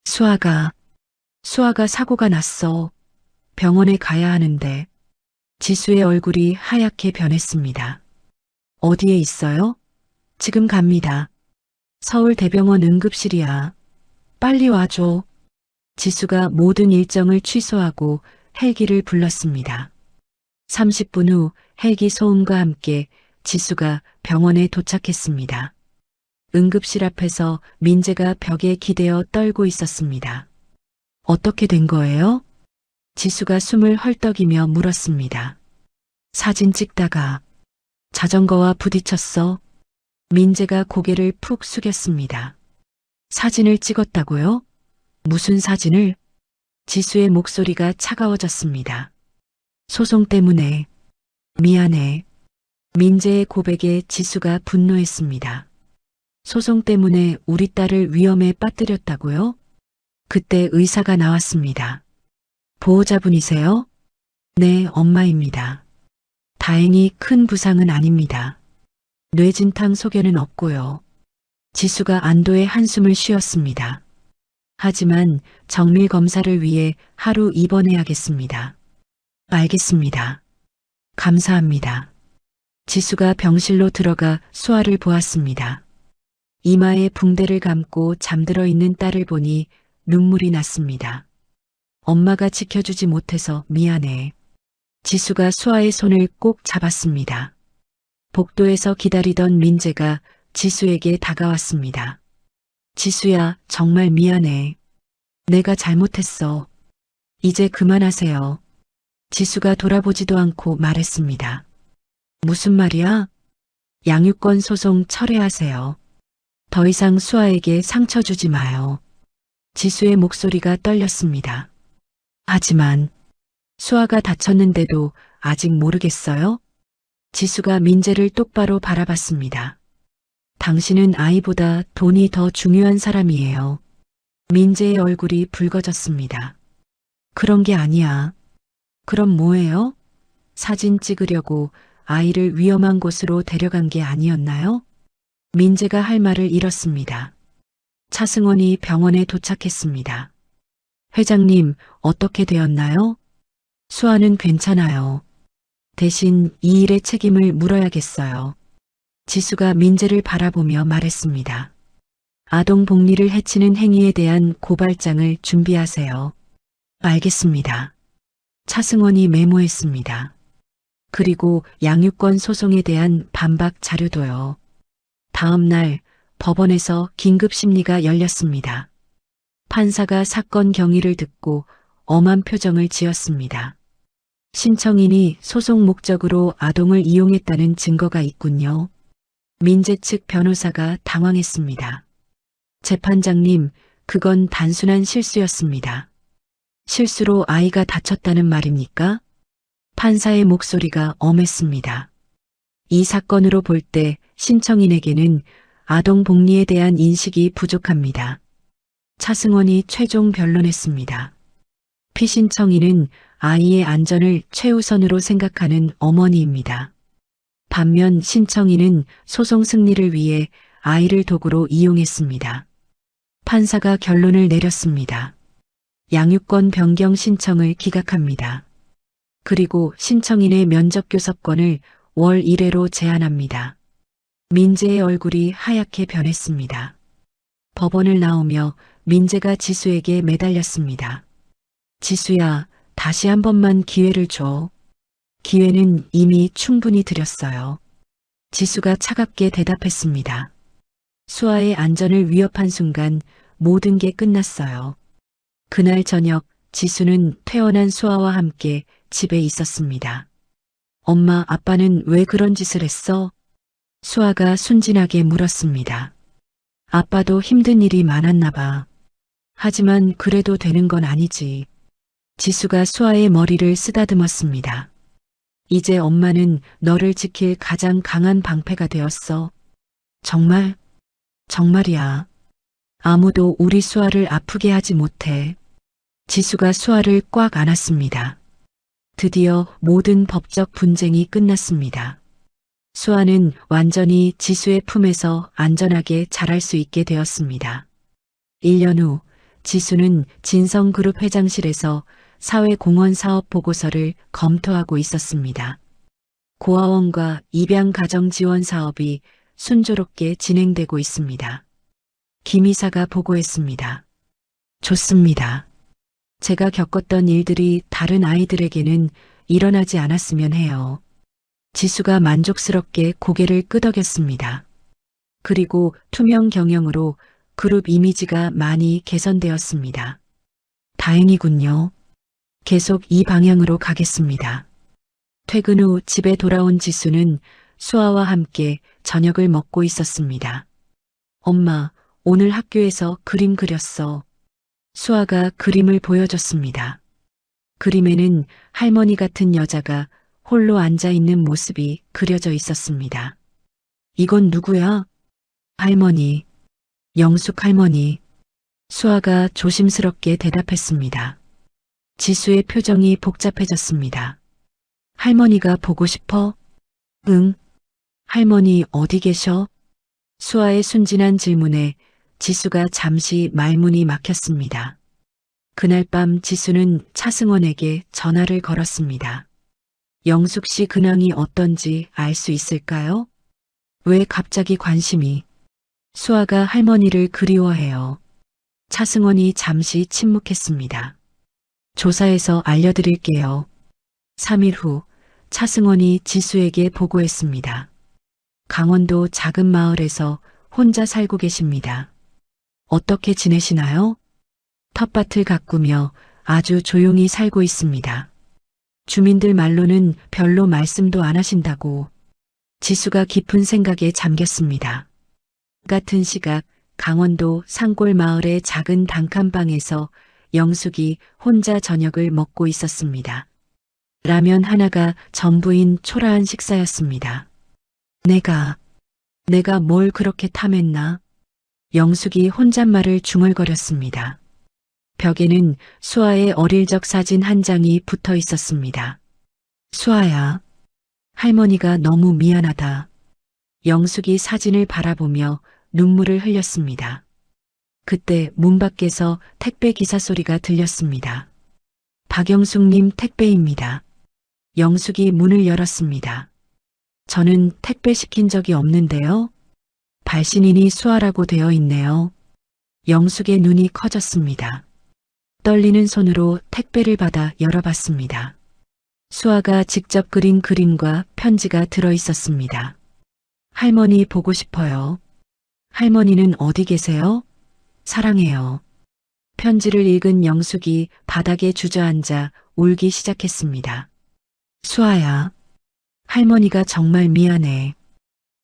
수아가 사고가 났어. 병원에 가야 하는데. 지수의 얼굴이 하얗게 변했습니다. 어디에 있어요? 지금 갑니다. 서울대병원 응급실이야. 빨리 와줘. 지수가 모든 일정을 취소하고 헬기를 불렀습니다. 30분 후 헬기 소음과 함께 지수가 병원에 도착했습니다. 응급실 앞에서 민재가 벽에 기대어 떨고 있었습니다. 어떻게 된 거예요? 지수가 숨을 헐떡이며 물었습니다. 사진 찍다가 자전거와 부딪혔어. 민재가 고개를 푹 숙였습니다. 사진을 찍었다고요? 무슨 사진을? 지수의 목소리가 차가워졌습니다. 소송 때문에. 미안해. 민재의 고백에 지수가 분노했습니다. 소송 때문에 우리 딸을 위험에 빠뜨렸다고요? 그때 의사가 나왔습니다. 보호자분이세요? 네, 엄마입니다. 다행히 큰 부상은 아닙니다. 뇌진탕 소견은 없고요. 지수가 안도의 한숨을 쉬었습니다. 하지만 정밀 검사를 위해 하루 입원해야겠습니다. 알겠습니다. 감사합니다. 지수가 병실로 들어가 수아를 보았습니다. 이마에 붕대를 감고 잠들어 있는 딸을 보니 눈물이 났습니다. 엄마가 지켜주지 못해서 미안해. 지수가 수아의 손을 꼭 잡았습니다. 복도에서 기다리던 민재가 지수에게 다가왔습니다. 지수야, 정말 미안해. 내가 잘못했어. 이제 그만하세요. 지수가 돌아보지도 않고 말했습니다. 무슨 말이야? 양육권 소송 철회하세요. 더 이상 수아에게 상처 주지 마요. 지수의 목소리가 떨렸습니다. 하지만 수아가 다쳤는데도 아직 모르겠어요? 지수가 민재를 똑바로 바라봤습니다. 당신은 아이보다 돈이 더 중요한 사람이에요. 민재의 얼굴이 붉어졌습니다. 그런 게 아니야. 그럼 뭐예요? 사진 찍으려고 아이를 위험한 곳으로 데려간 게 아니었나요? 민재가 할 말을 잃었습니다. 차승원이 병원에 도착했습니다. 회장님, 어떻게 되었나요? 수아는 괜찮아요. 대신 이 일의 책임을 물어야겠어요. 지수가 민재를 바라보며 말했습니다. 아동 복리를 해치는 행위에 대한 고발장을 준비하세요. 알겠습니다. 차승원이 메모했습니다. 그리고 양육권 소송에 대한 반박 자료도요. 다음 날 법원에서 긴급 심리가 열렸습니다. 판사가 사건 경위를 듣고 엄한 표정을 지었습니다. 신청인이 소송 목적으로 아동을 이용했다는 증거가 있군요. 민재 측 변호사가 당황했습니다. 재판장님, 그건 단순한 실수였습니다. 실수로 아이가 다쳤다는 말입니까? 판사의 목소리가 엄했습니다. 이 사건으로 볼 때 신청인에게는 아동 복리에 대한 인식이 부족합니다. 차승원이 최종 변론했습니다. 피신청인은 아이의 안전을 최우선으로 생각하는 어머니입니다. 반면 신청인은 소송 승리를 위해 아이를 도구로 이용했습니다. 판사가 결론을 내렸습니다. 양육권 변경 신청을 기각합니다. 그리고 신청인의 면접교섭권을 월 1회로 제한합니다. 민재의 얼굴이 하얗게 변했습니다. 법원을 나오며 민재가 지수에게 매달렸습니다. 지수야, 다시 한 번만 기회를 줘. 기회는 이미 충분히 드렸어요. 지수가 차갑게 대답했습니다. 수아의 안전을 위협한 순간 모든 게 끝났어요. 그날 저녁 지수는 퇴원한 수아와 함께 집에 있었습니다. 엄마, 아빠는 왜 그런 짓을 했어? 수아가 순진하게 물었습니다. 아빠도 힘든 일이 많았나 봐. 하지만 그래도 되는 건 아니지. 지수가 수아의 머리를 쓰다듬었습니다. 이제 엄마는 너를 지킬 가장 강한 방패가 되었어. 정말? 정말이야. 아무도 우리 수아를 아프게 하지 못해. 지수가 수아를 꽉 안았습니다. 드디어 모든 법적 분쟁이 끝났습니다. 수아는 완전히 지수의 품에서 안전하게 자랄 수 있게 되었습니다. 1년 후 지수는 진성그룹 회장실에서 사회공헌 사업 보고서를 검토하고 있었습니다. 고아원과 입양가정 지원 사업이 순조롭게 진행되고 있습니다. 김 이사가 보고했습니다. 좋습니다. 제가 겪었던 일들이 다른 아이들에게는 일어나지 않았으면 해요. 지수가 만족스럽게 고개를 끄덕였습니다. 그리고 투명 경영으로 그룹 이미지가 많이 개선되었습니다. 다행이군요. 계속 이 방향으로 가겠습니다. 퇴근 후 집에 돌아온 지수는 수아와 함께 저녁을 먹고 있었습니다. 엄마, 오늘 학교에서 그림 그렸어. 수아가 그림을 보여줬습니다. 그림에는 할머니 같은 여자가 홀로 앉아 있는 모습이 그려져 있었습니다. 이건 누구야? 할머니. 영숙 할머니. 수아가 조심스럽게 대답했습니다. 지수의 표정이 복잡해졌습니다. 할머니가 보고 싶어? 응. 할머니 어디 계셔? 수아의 순진한 질문에 지수가 잠시 말문이 막혔습니다. 그날 밤 지수는 차승원에게 전화를 걸었습니다. 영숙 씨 근황이 어떤지 알 수 있을까요? 왜 갑자기 관심이? 수아가 할머니를 그리워해요. 차승원이 잠시 침묵했습니다. 조사해서 알려드릴게요. 3일 후 차승원이 지수에게 보고했습니다. 강원도 작은 마을에서 혼자 살고 계십니다. 어떻게 지내시나요? 텃밭을 가꾸며 아주 조용히 살고 있습니다. 주민들 말로는 별로 말씀도 안 하신다고. 지수가 깊은 생각에 잠겼습니다. 같은 시각 강원도 산골 마을의 작은 단칸방에서 영숙이 혼자 저녁을 먹고 있었습니다. 라면 하나가 전부인 초라한 식사였습니다. 내가 뭘 그렇게 탐했나? 영숙이 혼잣말을 중얼거렸습니다. 벽에는 수아의 어릴 적 사진 한 장이 붙어 있었습니다. 수아야, 할머니가 너무 미안하다. 영숙이 사진을 바라보며 눈물을 흘렸습니다. 그때 문 밖에서 택배 기사 소리가 들렸습니다. 박영숙님 택배입니다. 영숙이 문을 열었습니다. 저는 택배 시킨 적이 없는데요. 발신인이 수아라고 되어 있네요. 영숙의 눈이 커졌습니다. 떨리는 손으로 택배를 받아 열어봤습니다. 수아가 직접 그린 그림과 편지가 들어 있었습니다. 할머니 보고 싶어요. 할머니는 어디 계세요? 사랑해요. 편지를 읽은 영숙이 바닥에 주저앉아 울기 시작했습니다. 수아야, 할머니가 정말 미안해.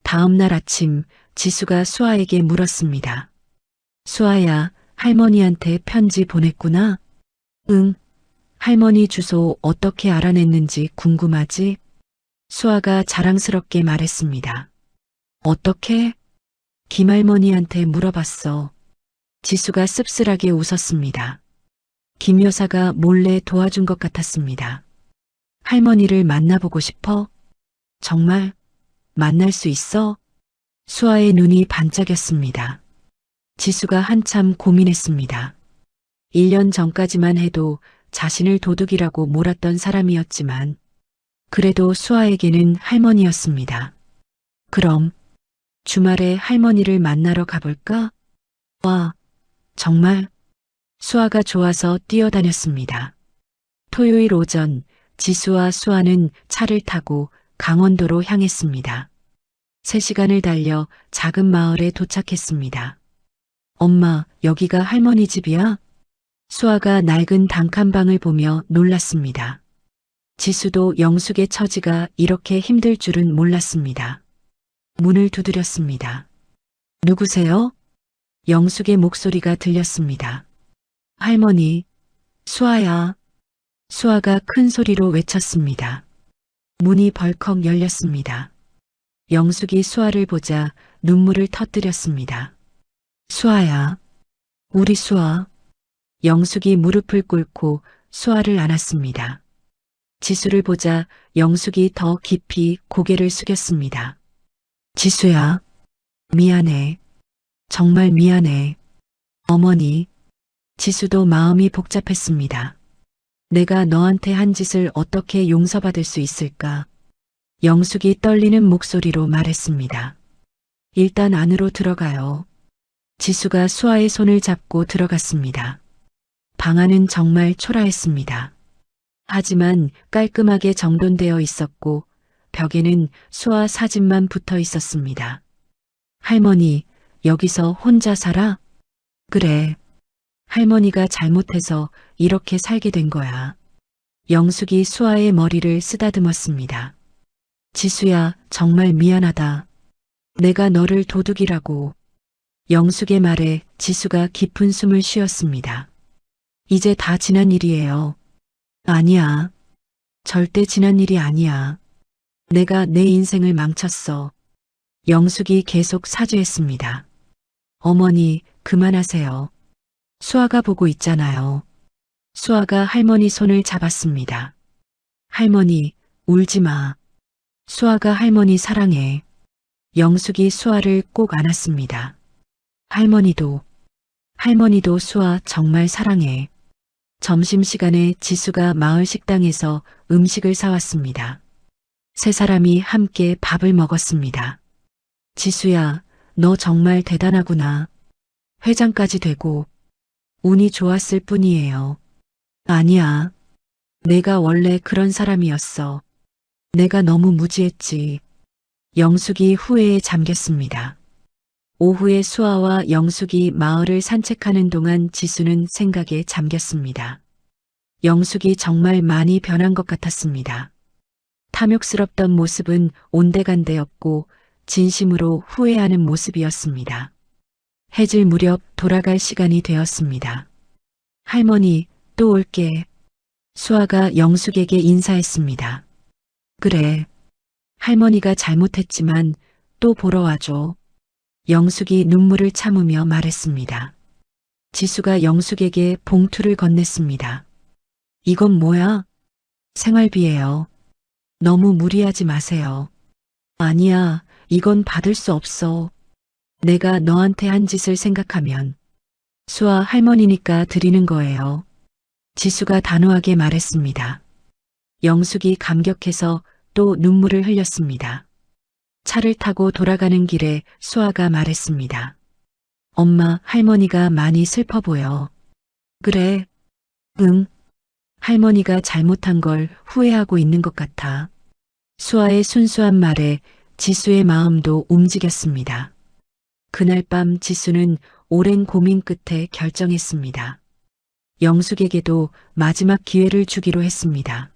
다음 날 아침 지수가 수아에게 물었습니다. 수아야, 할머니한테 편지 보냈구나? 응. 할머니 주소 어떻게 알아냈는지 궁금하지? 수아가 자랑스럽게 말했습니다. 어떻게? 김할머니한테 물어봤어. 지수가 씁쓸하게 웃었습니다. 김 여사가 몰래 도와준 것 같았습니다. 할머니를 만나보고 싶어? 정말? 만날 수 있어? 수아의 눈이 반짝였습니다. 지수가 한참 고민했습니다. 1년 전까지만 해도 자신을 도둑이라고 몰았던 사람이었지만 그래도 수아에게는 할머니였습니다. 그럼 주말에 할머니를 만나러 가볼까? 와, 정말? 수아가 좋아서 뛰어다녔습니다. 토요일 오전 지수와 수아는 차를 타고 강원도로 향했습니다. 3시간을 달려 작은 마을에 도착했습니다. 엄마, 여기가 할머니 집이야? 수아가 낡은 단칸방을 보며 놀랐습니다. 지수도 영숙의 처지가 이렇게 힘들 줄은 몰랐습니다. 문을 두드렸습니다. 누구세요? 영숙의 목소리가 들렸습니다. 할머니, 수아야. 수아가 큰 소리로 외쳤습니다. 문이 벌컥 열렸습니다. 영숙이 수아를 보자 눈물을 터뜨렸습니다. 수아야, 우리 수아. 영숙이 무릎을 꿇고 수아를 안았습니다. 지수를 보자 영숙이 더 깊이 고개를 숙였습니다. 지수야, 미안해. 정말 미안해. 어머니. 지수도 마음이 복잡했습니다. 내가 너한테 한 짓을 어떻게 용서받을 수 있을까? 영숙이 떨리는 목소리로 말했습니다. 일단 안으로 들어가요. 지수가 수아의 손을 잡고 들어갔습니다. 방 안은 정말 초라했습니다. 하지만 깔끔하게 정돈되어 있었고 벽에는 수아 사진만 붙어 있었습니다. 할머니, 여기서 혼자 살아? 그래. 할머니가 잘못해서 이렇게 살게 된 거야. 영숙이 수아의 머리를 쓰다듬었습니다. 지수야, 정말 미안하다. 내가 너를 도둑이라고. 영숙의 말에 지수가 깊은 숨을 쉬었습니다. 이제 다 지난 일이에요. 아니야. 절대 지난 일이 아니야. 내가 내 인생을 망쳤어. 영숙이 계속 사죄했습니다. 어머니, 그만하세요. 수아가 보고 있잖아요. 수아가 할머니 손을 잡았습니다. 할머니, 울지 마. 수아가 할머니 사랑해. 영숙이 수아를 꼭 안았습니다. 할머니도 수아 정말 사랑해. 점심시간에 지수가 마을 식당에서 음식을 사왔습니다. 3사람이 함께 밥을 먹었습니다. 지수야, 너 정말 대단하구나. 회장까지 되고 운이 좋았을 뿐이에요. 아니야. 내가 원래 그런 사람이었어. 내가 너무 무지했지. 영숙이 후회에 잠겼습니다. 오후에 수아와 영숙이 마을을 산책하는 동안 지수는 생각에 잠겼습니다. 영숙이 정말 많이 변한 것 같았습니다. 탐욕스럽던 모습은 온데간데없고 진심으로 후회하는 모습이었습니다. 해질 무렵 돌아갈 시간이 되었습니다. 할머니, 또 올게. 수아가 영숙에게 인사했습니다. 그래. 할머니가 잘못했지만 또 보러 와줘. 영숙이 눈물을 참으며 말했습니다. 지수가 영숙에게 봉투를 건넸습니다. 이건 뭐야? 생활비예요. 너무 무리하지 마세요. 아니야, 이건 받을 수 없어. 내가 너한테 한 짓을 생각하면 수아 할머니니까 드리는 거예요. 지수가 단호하게 말했습니다. 영숙이 감격해서 또 눈물을 흘렸습니다. 차를 타고 돌아가는 길에 수아가 말했습니다. 엄마, 할머니가 많이 슬퍼 보여. 그래. 응. 할머니가 잘못한 걸 후회하고 있는 것 같아. 수아의 순수한 말에 지수의 마음도 움직였습니다. 그날 밤 지수는 오랜 고민 끝에 결정했습니다. 영숙에게도 마지막 기회를 주기로 했습니다.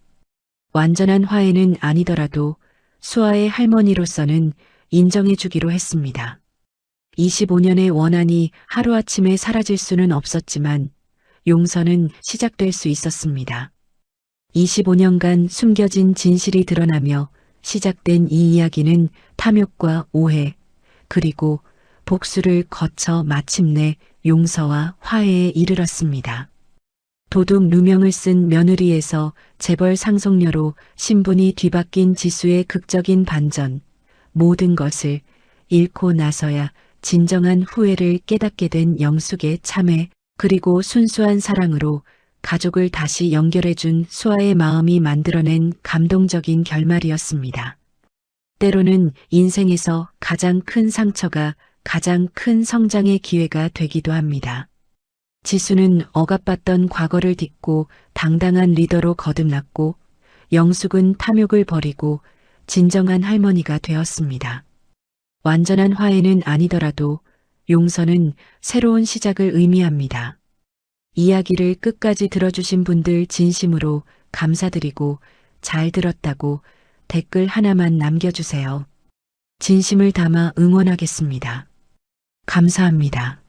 완전한 화해는 아니더라도 수아의 할머니로서는 인정해 주기로 했습니다. 25년의 원한이 하루아침에 사라질 수는 없었지만 용서는 시작될 수 있었습니다. 25년간 숨겨진 진실이 드러나며 시작된 이 이야기는 탐욕과 오해, 그리고 복수를 거쳐 마침내 용서와 화해에 이르렀습니다. 도둑 누명을 쓴 며느리에서 재벌 상속녀로 신분이 뒤바뀐 지수의 극적인 반전, 모든 것을 잃고 나서야 진정한 후회를 깨닫게 된 영숙의 참회, 그리고 순수한 사랑으로 가족을 다시 연결해준 수아의 마음이 만들어낸 감동적인 결말이었습니다. 때로는 인생에서 가장 큰 상처가 가장 큰 성장의 기회가 되기도 합니다. 지수는 억압받던 과거를 딛고 당당한 리더로 거듭났고, 영숙은 탐욕을 버리고 진정한 할머니가 되었습니다. 완전한 화해는 아니더라도 용서는 새로운 시작을 의미합니다. 이야기를 끝까지 들어주신 분들 진심으로 감사드리고 잘 들었다고 댓글 하나만 남겨주세요. 진심을 담아 응원하겠습니다. 감사합니다.